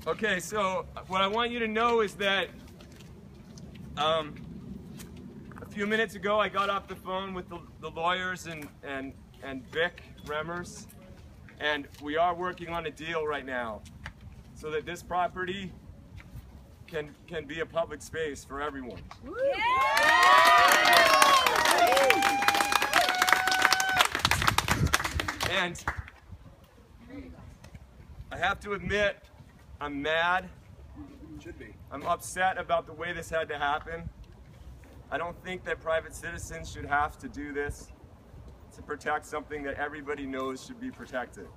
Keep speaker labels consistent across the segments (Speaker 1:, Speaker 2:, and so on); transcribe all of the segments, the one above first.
Speaker 1: Okay, so what I want you to know is that a few minutes ago I got off the phone with the lawyers and Vic Remmers, and we are working on a deal right now so that this property can be a public space for everyone. And I have to admit, I'm mad. Should be. I'm upset about the way this had to happen. I don't think that private citizens should have to do this to protect something that everybody knows should be protected.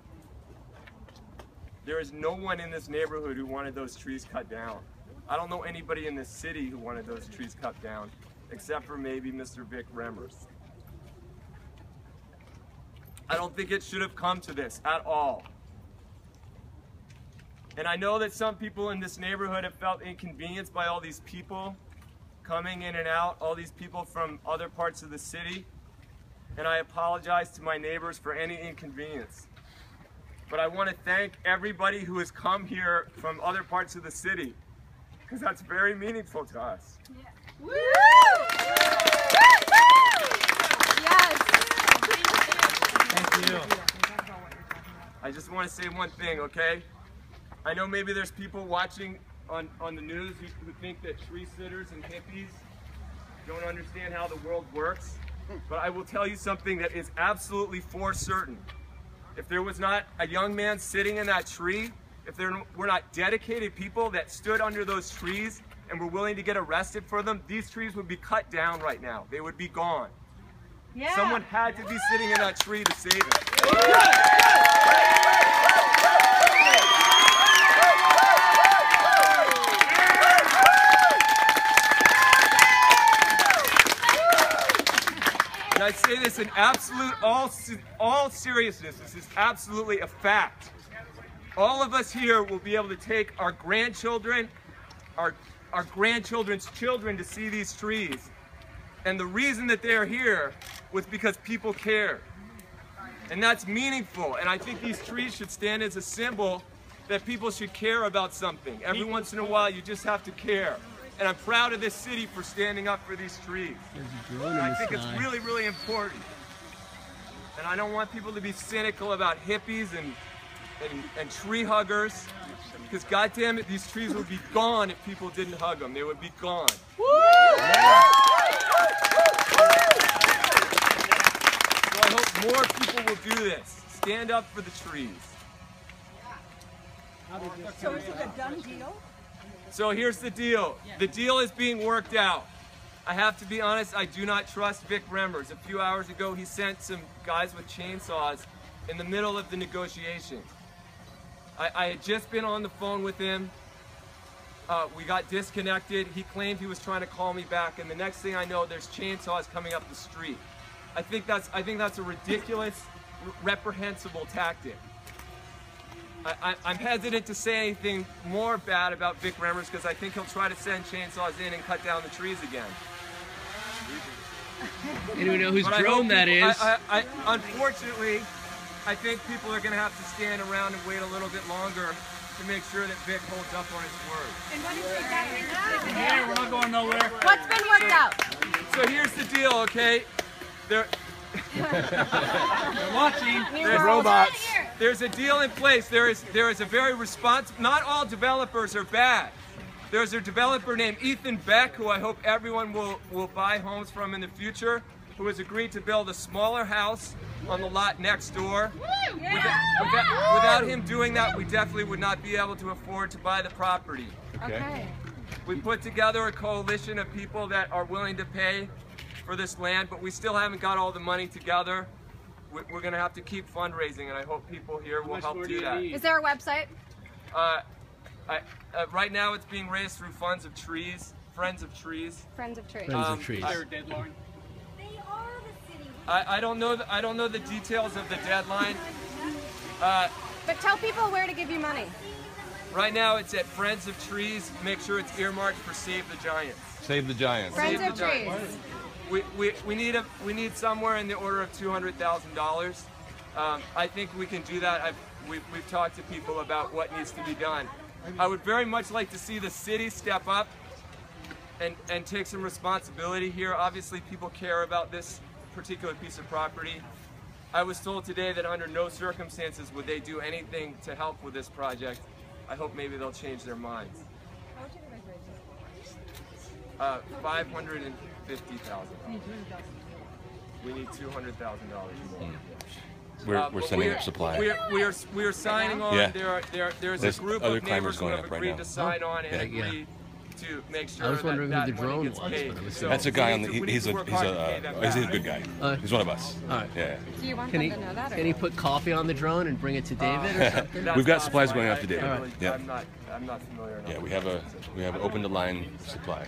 Speaker 1: There is no one in this neighborhood who wanted those trees cut down. I don't know anybody in this city who wanted those trees cut down, except for maybe Mr. Vic Remmers. I don't think it should have come to this at all. And I know that some people in this neighborhood have felt inconvenienced by all these people coming in and out, all these people from other parts of the city. And I apologize to my neighbors for any inconvenience. But I want to thank everybody who has come here from other parts of the city, because that's very meaningful to us.
Speaker 2: Yeah. Woo! Yes.
Speaker 1: Thank you. I just want to say one thing, okay? I know maybe there's people watching on the news who think that tree sitters and hippies don't understand how the world works, but I will tell you something that is absolutely for certain. If there was not a young man sitting in that tree, if there were not dedicated people that stood under those trees and were willing to get arrested for them, these trees would be cut down right now. They would be gone. Yeah. Someone had to be sitting in that tree to save it. And I say this in absolute, all seriousness, this is absolutely a fact. All of us here will be able to take our grandchildren, our grandchildren's children to see these trees. And the reason that they're here was because people care. And that's meaningful. And I think these trees should stand as a symbol that people should care about something. Every once in a while, you just have to care. And I'm proud of this city for standing up for these trees. And I think it's really, really important. And I don't want people to be cynical about hippies and tree huggers, because goddamn it, these trees would be gone if people didn't hug them. They would be gone. Woo! Yeah. So I hope more people will do this. Stand up for the trees.
Speaker 3: So is it a done deal?
Speaker 1: So here's the deal. The deal is being worked out. I have to be honest, I do not trust Vic Remmers. A few hours ago, he sent some guys with chainsaws in the middle of the negotiation. I had just been on the phone with him. We got disconnected. He claimed he was trying to call me back, and the next thing I know, there's chainsaws coming up the street. I think that's a ridiculous, reprehensible tactic. I'm hesitant to say anything more bad about Vic Remmers because I think he'll try to send chainsaws in and cut down the trees again.
Speaker 4: Anyone know whose drone that is?
Speaker 1: Unfortunately, I think people are going to have to stand around and wait a little bit longer to make sure that Vic holds up on his word.
Speaker 3: And what is exactly the deal?
Speaker 5: Yeah, we're not going nowhere.
Speaker 2: What's been worked out?
Speaker 1: So here's the deal, okay?
Speaker 5: They're watching.
Speaker 1: There's
Speaker 5: robots.
Speaker 1: There's a deal in place. There is a very responsible. Not all developers are bad. There's a developer named Ethan Beck, who I hope everyone will buy homes from in the future, who has agreed to build a smaller house on the lot next door. Without him doing that, we definitely would not be able to afford to buy the property.
Speaker 2: Okay.
Speaker 1: We put together a coalition of people that are willing to pay for this land, but we still haven't got all the money together. We're going to have to keep fundraising, and I hope people here will help do that.
Speaker 2: Is there a website?
Speaker 1: Right now it's being raised through Friends of Trees.
Speaker 2: Friends of Trees.
Speaker 4: Friends of Trees.
Speaker 5: Is there a deadline?
Speaker 1: I don't know the details of the deadline.
Speaker 2: But tell people where to give you money.
Speaker 1: Right now it's at Friends of Trees. Make sure it's earmarked for Save the Giants.
Speaker 6: Save the Giants.
Speaker 2: Friends of Trees.
Speaker 1: We need somewhere in the order of $200,000. I think we can do that. We've talked to people about what needs to be done. I would very much like to see the city step up and take some responsibility here. Obviously, people care about this particular piece of property. I was told today that under no circumstances would they do anything to help with this project. I hope maybe they'll change their minds. $550,000. We need $200,000 more.
Speaker 6: We're sending up supply.
Speaker 1: We are signing on.
Speaker 6: Yeah.
Speaker 1: There's
Speaker 6: There's
Speaker 1: a group
Speaker 6: other
Speaker 1: of
Speaker 6: climbers
Speaker 1: neighbors who
Speaker 6: going
Speaker 1: have
Speaker 6: up right
Speaker 1: agreed
Speaker 6: now.
Speaker 1: to sign on and
Speaker 4: Yeah.
Speaker 1: agree to make sure
Speaker 4: I was wondering
Speaker 1: that
Speaker 4: who the
Speaker 1: money
Speaker 4: drone
Speaker 1: gets
Speaker 4: was,
Speaker 1: paid.
Speaker 4: but it was-
Speaker 1: So
Speaker 6: That's a guy on
Speaker 1: we
Speaker 6: the.
Speaker 1: need to
Speaker 6: He's a
Speaker 1: work hard to pay them
Speaker 6: he's a
Speaker 1: back.
Speaker 6: good guy. He's one of us.
Speaker 4: All right.
Speaker 6: Yeah.
Speaker 2: Do you want
Speaker 4: Can
Speaker 2: them
Speaker 4: he,
Speaker 2: to know that? Or
Speaker 4: can he
Speaker 2: what?
Speaker 4: put coffee on the drone and bring it to David or something?
Speaker 1: That's
Speaker 6: We've got
Speaker 1: possible.
Speaker 6: supplies going out to
Speaker 1: I
Speaker 6: David.
Speaker 1: really-
Speaker 6: Yeah.
Speaker 1: I'm not familiar enough.
Speaker 6: Yeah, we have open the line supply.